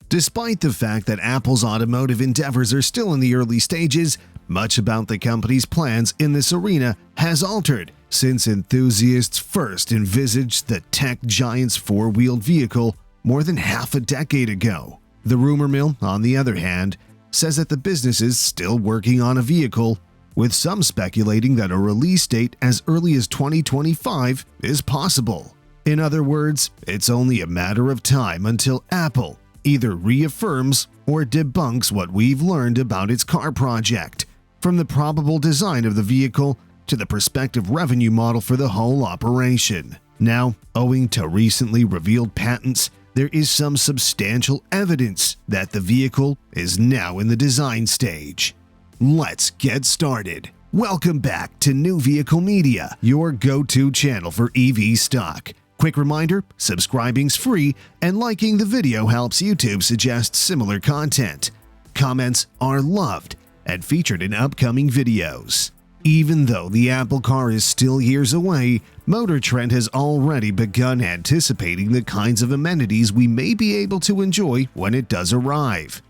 Despite the fact that Apple's automotive endeavors are still in the early stages, much about the company's plans in this arena has altered since enthusiasts first envisaged the tech giant's four-wheeled vehicle more than half a decade ago. The rumor mill, on the other hand, says that the business is still working on a vehicle, with some speculating that a release date as early as 2025 is possible. In other words, it's only a matter of time until Apple either reaffirms or debunks what we've learned about its car project, from the probable design of the vehicle to the prospective revenue model for the whole operation. Now, owing to recently revealed patents, there is some substantial evidence that the vehicle is now in the design stage. Let's get started. Welcome back to NewVehicleMedia, your go-to channel for EV stock. Quick reminder, subscribing's free and liking the video helps YouTube suggest similar content. Comments are loved and featured in upcoming videos. Even though the Apple car is still years away, Motor Trend has already begun anticipating the kinds of amenities we may be able to enjoy when it does arrive.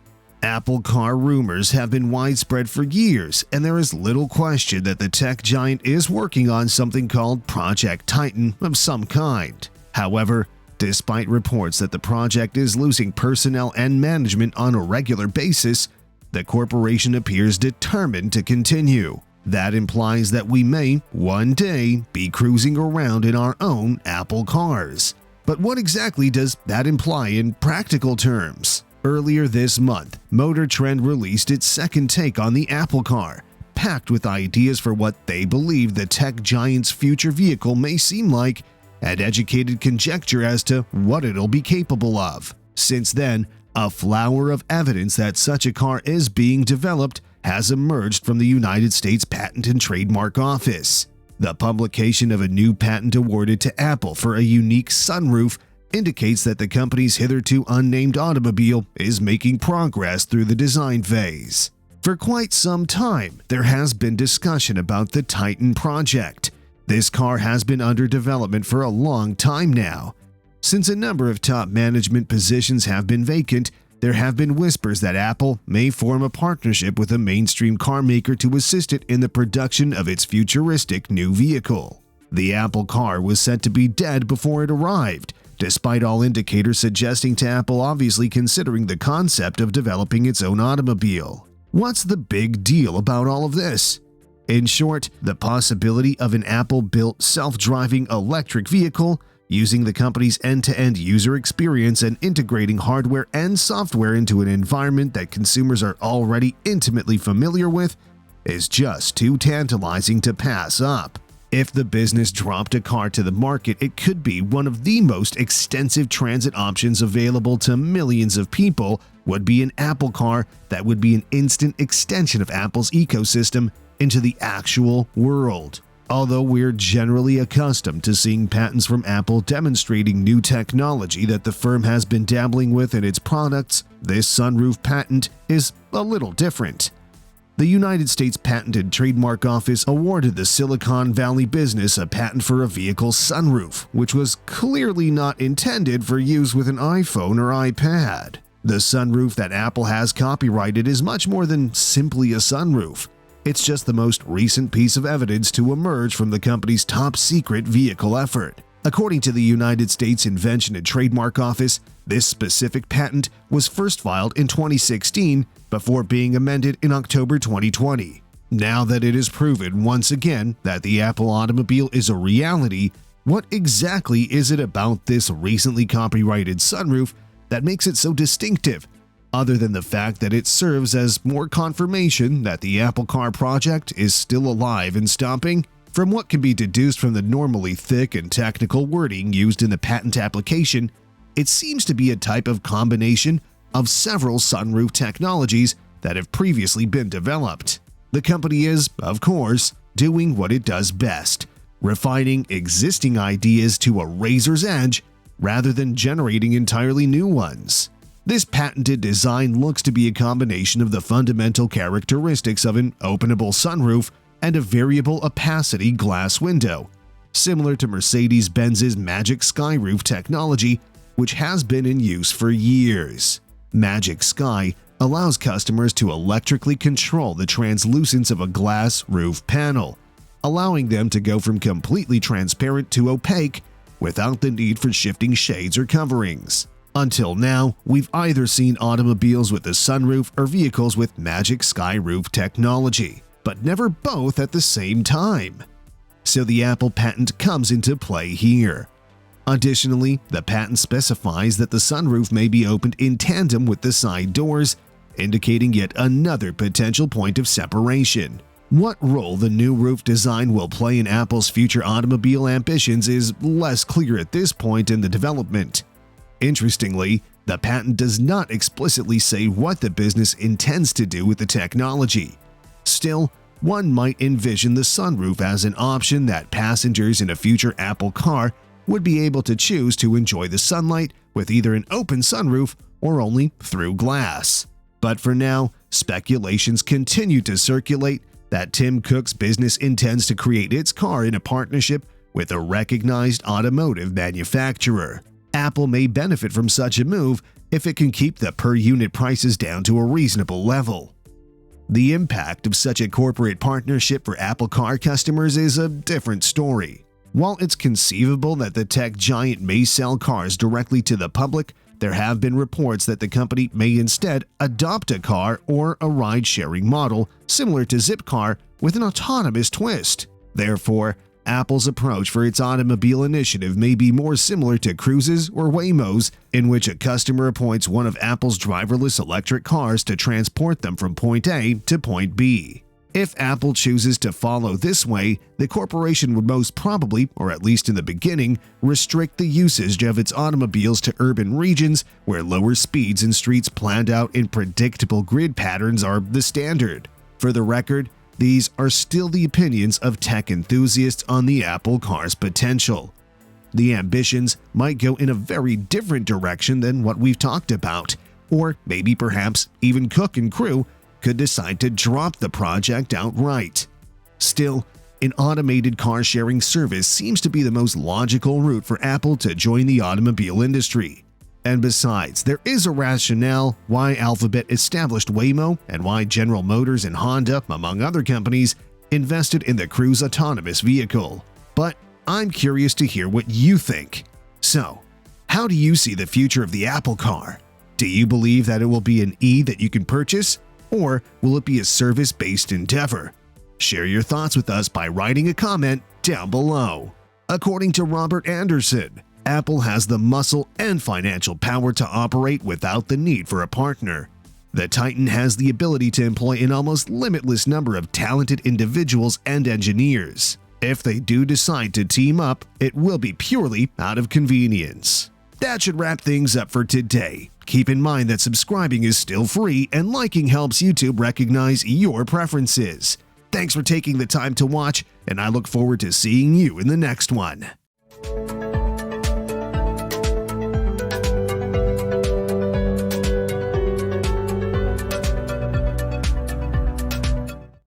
Apple car rumors have been widespread for years, and there is little question that the tech giant is working on something called Project Titan of some kind. However, despite reports that the project is losing personnel and management on a regular basis, the corporation appears determined to continue. That implies that we may, one day, be cruising around in our own Apple cars. But what exactly does that imply in practical terms? Earlier this month, Motor Trend released its second take on the Apple car, packed with ideas for what they believe the tech giant's future vehicle may seem like, and educated conjecture as to what it'll be capable of. Since then, a flower of evidence that such a car is being developed has emerged from the United States Patent and Trademark Office. The publication of a new patent awarded to Apple for a unique sunroof indicates that the company's hitherto unnamed automobile is making progress through the design phase. For quite some time, there has been discussion about the Titan project. This car has been under development for a long time now. Since a number of top management positions have been vacant, there have been whispers that Apple may form a partnership with a mainstream car maker to assist it in the production of its futuristic new vehicle. The Apple car was said to be dead before it arrived, despite all indicators suggesting to Apple obviously considering the concept of developing its own automobile. What's the big deal about all of this? In short, the possibility of an Apple-built self-driving electric vehicle using the company's end-to-end user experience and integrating hardware and software into an environment that consumers are already intimately familiar with is just too tantalizing to pass up. If the business dropped a car to the market, it could be one of the most extensive transit options available to millions of people would be an Apple car that would be an instant extension of Apple's ecosystem into the actual world. Although we're generally accustomed to seeing patents from Apple demonstrating new technology that the firm has been dabbling with in its products, this sunroof patent is a little different. The United States Patent and Trademark Office awarded the Silicon Valley business a patent for a vehicle's sunroof, which was clearly not intended for use with an iPhone or iPad. The sunroof that Apple has copyrighted is much more than simply a sunroof. It's just the most recent piece of evidence to emerge from the company's top-secret vehicle effort. According to the United States Invention and Trademark Office, this specific patent was first filed in 2016 before being amended in October 2020. Now that it is proven once again that the Apple automobile is a reality, what exactly is it about this recently copyrighted sunroof that makes it so distinctive, other than the fact that it serves as more confirmation that the Apple car project is still alive and stomping? From what can be deduced from the normally thick and technical wording used in the patent application, it seems to be a type of combination of several sunroof technologies that have previously been developed. The company is, of course, doing what it does best, refining existing ideas to a razor's edge rather than generating entirely new ones. This patented design looks to be a combination of the fundamental characteristics of an openable sunroof and a variable opacity glass window, similar to Mercedes-Benz's Magic Skyroof technology, which has been in use for years. Magic Sky allows customers to electrically control the translucence of a glass roof panel, allowing them to go from completely transparent to opaque without the need for shifting shades or coverings. Until now, we've either seen automobiles with a sunroof or vehicles with Magic Sky roof technology, but never both at the same time. So the Apple patent comes into play here. Additionally, the patent specifies that the sunroof may be opened in tandem with the side doors, indicating yet another potential point of separation. What role the new roof design will play in Apple's future automobile ambitions is less clear at this point in the development. Interestingly, the patent does not explicitly say what the business intends to do with the technology. Still, one might envision the sunroof as an option that passengers in a future Apple car would be able to choose to enjoy the sunlight with either an open sunroof or only through glass. But for now, speculations continue to circulate that Tim Cook's business intends to create its car in a partnership with a recognized automotive manufacturer. Apple may benefit from such a move if it can keep the per-unit prices down to a reasonable level. The impact of such a corporate partnership for Apple Car customers is a different story. While it's conceivable that the tech giant may sell cars directly to the public, there have been reports that the company may instead adopt a car or a ride-sharing model similar to Zipcar with an autonomous twist. Therefore, Apple's approach for its automobile initiative may be more similar to Cruise's or Waymo's, in which a customer appoints one of Apple's driverless electric cars to transport them from point A to point B. If Apple chooses to follow this way, the corporation would most probably, or at least in the beginning, restrict the usage of its automobiles to urban regions where lower speeds and streets planned out in predictable grid patterns are the standard. For the record, these are still the opinions of tech enthusiasts on the Apple car's potential. The ambitions might go in a very different direction than what we've talked about, or maybe perhaps even Cook and crew could decide to drop the project outright. Still, an automated car-sharing service seems to be the most logical route for Apple to join the automobile industry. And besides, there is a rationale why Alphabet established Waymo and why General Motors and Honda, among other companies, invested in the Cruise autonomous vehicle. But I'm curious to hear what you think. So, how do you see the future of the Apple car? Do you believe that it will be an E that you can purchase? Or will it be a service-based endeavor? Share your thoughts with us by writing a comment down below. According to Robert Anderson, Apple has the muscle and financial power to operate without the need for a partner. The Titan has the ability to employ an almost limitless number of talented individuals and engineers. If they do decide to team up, it will be purely out of convenience. That should wrap things up for today. Keep in mind that subscribing is still free and liking helps YouTube recognize your preferences. Thanks for taking the time to watch, and I look forward to seeing you in the next one.